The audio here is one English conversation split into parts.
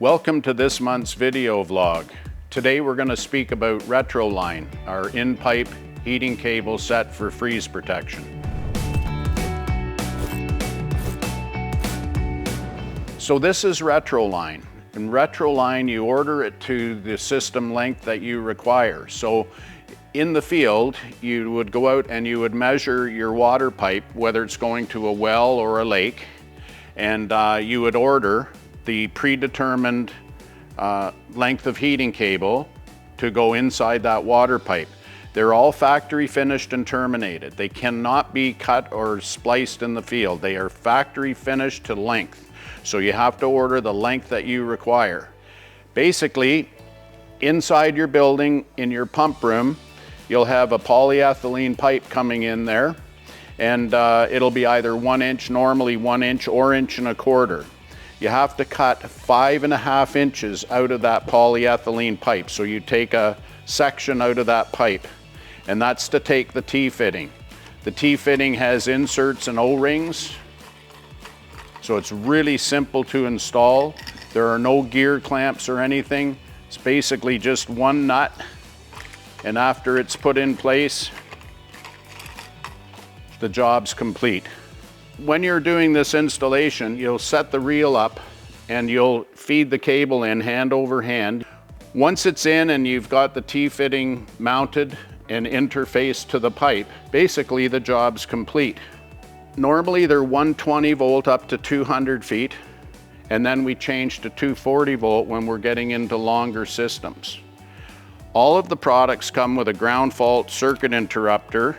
Welcome to this month's video vlog. Today we're going to speak about Waterline, our in-pipe heating cable set for freeze protection. So this is Waterline. In Waterline, you order it to the system length that you require. So in the field, you would go out and you would measure your water pipe, whether it's going to a well or a lake, and you would order the predetermined length of heating cable to go inside that water pipe. They're all factory finished and terminated. They cannot be cut or spliced in the field. They are factory finished to length. So you have to order the length that you require. Basically, inside your building, in your pump room, you'll have a polyethylene pipe coming in there, and it'll be either 1 inch, normally 1 inch, or 1.25 inches. You have to cut 5.5 inches out of that polyethylene pipe. So you take a section out of that pipe, and that's to take the T-fitting. The T-fitting has inserts and O-rings, so it's really simple to install. There are no gear clamps or anything. It's basically just one nut, and after it's put in place, the job's complete. When you're doing this installation, you'll set the reel up and you'll feed the cable in hand over hand. Once it's in and you've got the T-fitting mounted and interfaced to the pipe, basically the job's complete. Normally they're 120 volt up to 200 feet, and then we change to 240 volt when we're getting into longer systems. All of the products come with a ground fault circuit interrupter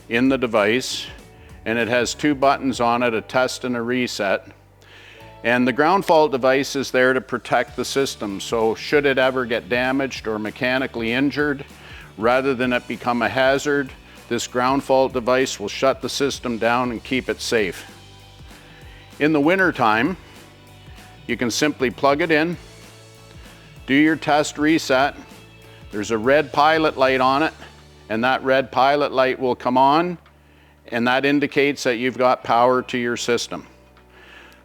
in the device, and it has 2 buttons on it, a test and a reset. And the ground fault device is there to protect the system. So should it ever get damaged or mechanically injured, rather than it become a hazard, this ground fault device will shut the system down and keep it safe. In the winter time, you can simply plug it in, do your test reset. There's a red pilot light on it, and that red pilot light will come on, and that indicates that you've got power to your system.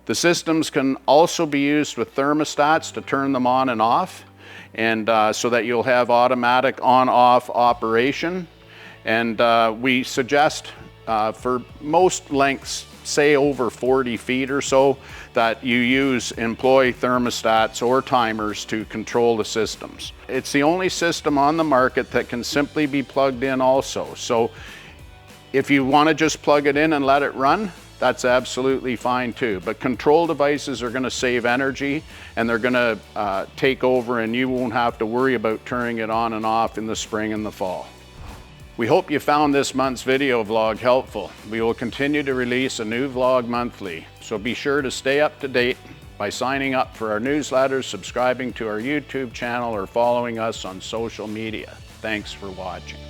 The systems can also be used with thermostats to turn them on and off, and so that you'll have automatic on-off operation. And we suggest for most lengths, say over 40 feet or so, that you employ thermostats or timers to control the systems. It's the only system on the market that can simply be plugged in also. So if you want to just plug it in and let it run, that's absolutely fine too. But control devices are going to save energy, and they're going to take over, and you won't have to worry about turning it on and off in the spring and the fall. We hope you found this month's video vlog helpful. We will continue to release a new vlog monthly, so be sure to stay up to date by signing up for our newsletters, subscribing to our YouTube channel, or following us on social media. Thanks for watching.